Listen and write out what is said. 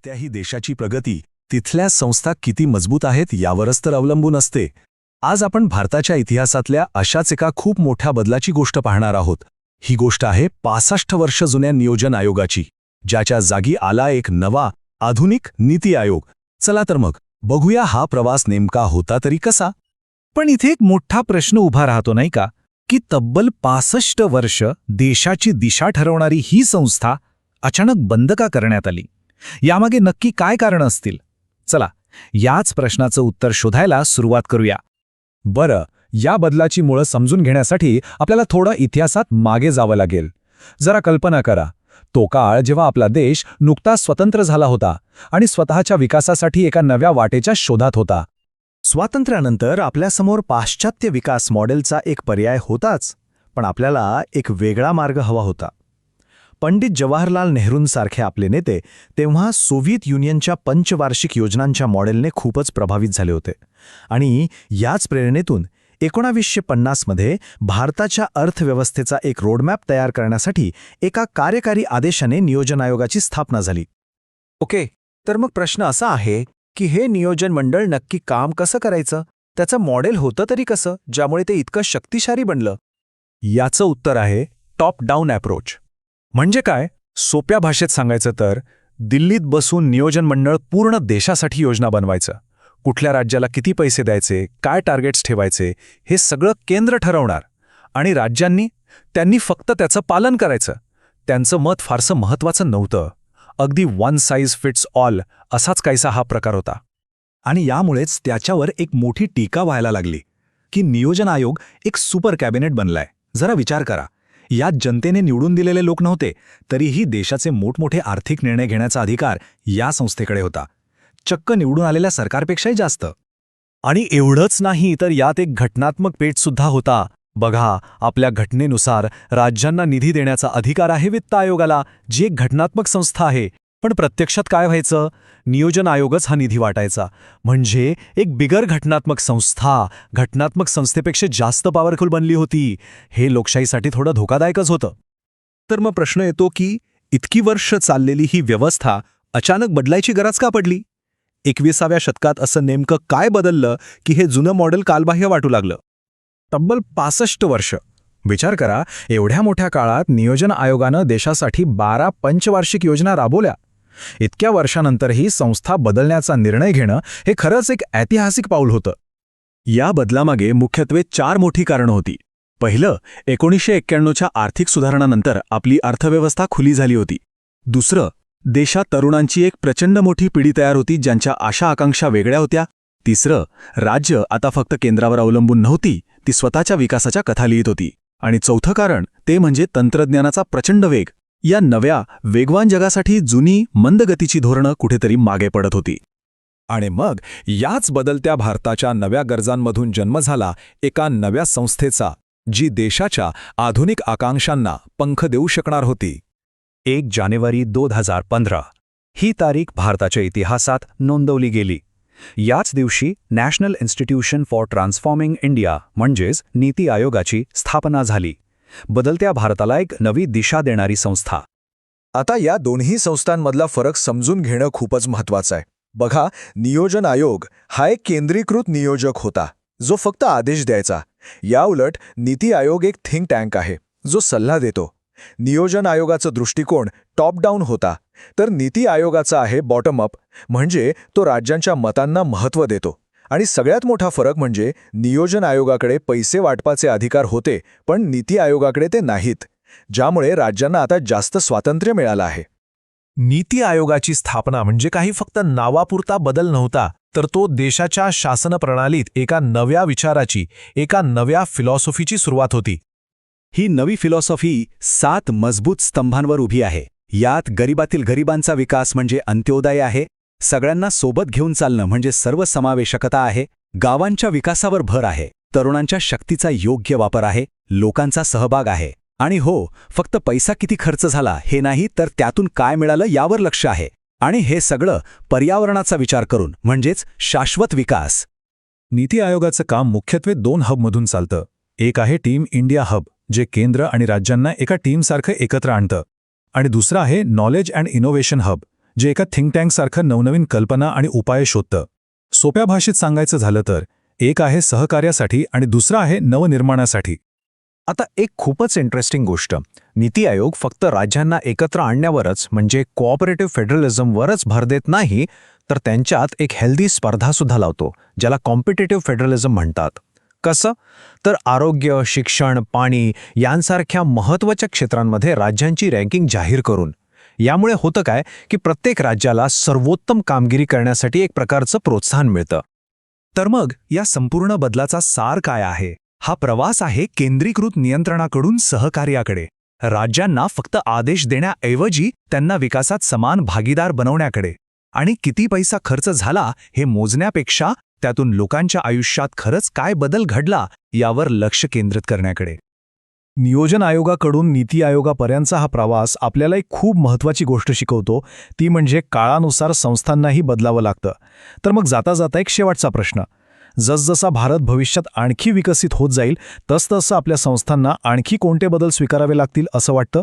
कोणत्याही देशाची प्रगती तिथल्या संस्था किती मजबूत आहेत यावरच तर अवलंबून असते. आज आपण भारताच्या इतिहासातल्या अशाच एका खूप मोठ्या बदलाची गोष्ट पाहणार आहोत. ही गोष्ट आहे 65 वर्ष जुन्या नियोजन आयोगाची, ज्याच्या जागी आला एक नवा आधुनिक नीती आयोग. चला तर मग बघूया हा प्रवास नेमका होता तरी कसा. पण इथे एक मोठा प्रश्न उभा राहतो नाही का, की तब्बल 65 वर्ष देशाची दिशा ठरवणारी ही संस्था अचानक बंद का करण्यात आली? यामागे नक्की काय कारण असतील? चला याच प्रश्नाचं उत्तर शोधायला सुरुवात करूया. बरं, या बदलाची मुळं समजून घेण्यासाठी आपल्याला थोडं इतिहासात मागे जावं लागेल. जरा कल्पना करा, तो काळ जेव्हा आपला देश नुकताच स्वतंत्र झाला होता आणि स्वतःच्या विकासासाठी एका नव्या वाटेच्या शोधात होता. स्वातंत्र्यानंतर आपल्यासमोर पाश्चात्य विकास मॉडेलचा एक पर्याय होताच, पण आपल्याला एक वेगळा मार्ग हवा होता. पंडित जवाहरलाल नेहरूंसारखे आपले नेते तेव्हा सोव्हिएत युनियनच्या पंचवार्षिक योजनांच्या मॉडेलने खूपच प्रभावित झाले होते आणि याच प्रेरणेतून 1950 मध्ये भारताच्या अर्थव्यवस्थेचा एक रोडमॅप तयार करण्यासाठी एका कार्यकारी आदेशाने नियोजन आयोगाची स्थापना झाली. ओके, तर मग प्रश्न असा आहे की हे नियोजन मंडळ नक्की काम कसं करायचं? त्याचं मॉडेल होतं तरी कसं, ज्यामुळे ते इतकं शक्तिशाली बनलं? याचं उत्तर आहे टॉप डाऊन अप्रोच. म्हणजे काय? सोप्या भाषेत सांगायचं तर दिल्लीत बसून नियोजन मंडळ पूर्ण देशासाठी योजना बनवायचं. कुठल्या राज्याला किती पैसे द्यायचे, काय टार्गेट्स ठेवायचे, हे सगळं केंद्र ठरवणार आणि त्यांनी फक्त त्याचं पालन करायचं. त्यांचं मत फारसं महत्त्वाचं नव्हतं. अगदी वन साईज फिट्स ऑल असाच काहीसा हा प्रकार होता. आणि यामुळेच त्याच्यावर एक मोठी टीका व्हायला लागली की नियोजन आयोग एक सुपर कॅबिनेट बनलाय. जरा विचार करा, यात जनतेने निवडून दिलेले लोक नव्हते, तरीही देशाचे मोठमोठे आर्थिक निर्णय घेण्याचा अधिकार या संस्थेकडे होता, चक्क निवडून आलेल्या सरकारपेक्षाही जास्त. आणि एवढंच नाही तर यात एक घटनात्मक पेचसुद्धा होता. बघा, आपल्या घटनेनुसार राज्यांना निधी देण्याचा अधिकार आहे वित्त आयोगाला, जी एक घटनात्मक संस्था आहे. पण प्रत्यक्षात काय व्हायचं? नियोजन आयोगच हा निधी वाटायचा. म्हणजे एक बिगर घटनात्मक संस्थेपेक्षा जास्त पॉवरफुल बनली होती. हे लोकशाहीसाठी थोडं धोकादायकच होतं. तर मग प्रश्न येतो की इतकी वर्ष चाललेली ही व्यवस्था अचानक बदलायची गरज का पडली? 21व्या शतकात असं नेमकं काय बदललं की हे जुनं मॉडेल कालबाह्य वाटू लागलं? तब्बल 65 वर्ष. विचार करा, एवढ्या मोठ्या काळात नियोजन आयोगानं देशासाठी 12 पंचवार्षिक योजना राबवल्या. इतक्या वर्षानंतरही संस्था बदलण्याचा निर्णय घेणं हे खरंच एक ऐतिहासिक पाऊल होतं. या बदलामागे मुख्यत्वे 4 मोठी कारणं होती. पहिलं, 1991च्या आर्थिक सुधारणानंतर आपली अर्थव्यवस्था खुली झाली होती. दुसरं, देशात तरुणांची एक प्रचंड मोठी पिढी तयार होती ज्यांच्या आशा आकांक्षा वेगळ्या होत्या. तिसरं, राज्य आता फक्त केंद्रावर अवलंबून नव्हती, ती स्वतःच्या विकासाच्या कथा लिहित होती. आणि चौथं कारण ते म्हणजे तंत्रज्ञानाचा प्रचंड वेग. या नव्या वेगवान जगासाठी जुनी मंदगतीची धोरणं कुठेतरी मागे पडत होती. आणि मग याच बदलत्या भारताच्या नव्या गरजांमधून जन्म झाला एका नव्या संस्थेचा, जी देशाच्या आधुनिक आकांक्षांना पंख देऊ शकणार होती. 1 जानेवारी 2015 ही तारीख भारताच्या इतिहासात नोंदवली गेली. याच दिवशी national institution for transforming India म्हणजेच नीती आयोगाची स्थापना झाली. बदलत्या भारताला एक नवी दिशा देणारी संस्था. आता या दोन्ही संस्थांमधला फरक समजून घेणं खूपच महत्त्वाचं आहे. बघा, नियोजन आयोग हा एक केंद्रीकृत नियोजक होता, जो फक्त आदेश द्यायचा. याउलट नीती आयोग एक थिंक टँक आहे, जो सल्ला देतो. नियोजन आयोगाचा दृष्टिकोन टॉप डाऊन होता, तर नीती आयोगाचा आहे बॉटम अप, म्हणजे तो राज्यांच्या मतांना महत्त्व देतो. आणि सगळ्यात मोठा फरक म्हणजे नियोजन आयोगाकडे पैसे वाटपाचे अधिकार होते, पण नीती आयोगाकडे ते नाहीत, ज्यामुळे राज्यांना आता जास्त स्वातंत्र्य मिळालं आहे. नीती आयोगाची स्थापना म्हणजे काही फक्त नावापुरता बदल नव्हता, तर तो देशाच्या शासन प्रणालीत एका नव्या विचाराची, एका नव्या फिलॉसॉफीची सुरुवात होती. ही नवी फिलॉसॉफी 7 मजबूत स्तंभांवर उभी आहे. यात गरिबातील गरिबांचा विकास म्हणजे अंत्योदय आहे, सगळ्यांना सोबत घेऊन चालणं म्हणजे सर्वसमावेशकता आहे, गावांच्या विकासावर भर आहे, तरुणांच्या शक्तीचा योग्य वापर आहे, लोकांचा सहभाग आहे. आणि हो, फक्त पैसा किती खर्च झाला हे नाही, तर त्यातून काय मिळालं यावर लक्ष आहे. आणि हे सगळं पर्यावरणाचा विचार करून, म्हणजेच शाश्वत विकास. नीती आयोगाचं काम मुख्यत्वे 2 हबमधून चालतं. एक आहे टीम इंडिया हब, जे केंद्र आणि राज्यांना एका टीमसारखं एकत्र आणतं. आणि दुसरं आहे नॉलेज अँड इनोव्हेशन हब, जे एका थिंक टँकसारखं नवनवीन कल्पना आणि उपाय शोधतं. सोप्या भाषेत सांगायचं झालं तर एक आहे सहकार्यासाठी आणि दुसरा आहे नवनिर्माणासाठी. आता एक खूपच इंटरेस्टिंग गोष्ट, नीती आयोग फक्त राज्यांना एकत्र आणण्यावरच म्हणजे कोऑपरेटिव्ह फेडरलिझमवरच भर देत नाही, तर त्यांच्यात एक हेल्दी स्पर्धासुद्धा लावतो, ज्याला कॉम्पिटिटिव्ह फेडरलिझम म्हणतात. कसं? तर आरोग्य, शिक्षण, पाणी यांसारख्या महत्त्वाच्या क्षेत्रांमध्ये राज्यांची रँकिंग जाहीर करून. यामुळे होतं काय की प्रत्येक राज्याला सर्वोत्तम कामगिरी करण्यासाठी एक प्रकारचं प्रोत्साहन मिळतं. तर मग या संपूर्ण बदलाचा सार काय आहे? हा प्रवास आहे केंद्रीकृत नियंत्रणाकडून सहकार्याकडे. राज्यांना फक्त आदेश देण्याऐवजी त्यांना विकासात समान भागीदार बनवण्याकडे. आणि किती पैसा खर्च झाला हे मोजण्यापेक्षा त्यातून लोकांच्या आयुष्यात खरंच काय बदल घडला यावर लक्ष केंद्रित करण्याकडे. नियोजन आयोगाकडून नीती आयोगापर्यंतचा हा प्रवास आपल्याला एक खूप महत्त्वाची गोष्ट शिकवतो, ती म्हणजे काळानुसार संस्थांनाही बदलावं लागतं. तर मग जाता जाता एक शेवटचा प्रश्न. जसजसा भारत भविष्यात आणखी विकसित होत जाईल तसतसं आपल्या संस्थांना आणखी कोणते बदल स्वीकारावे लागतील असं वाटतं?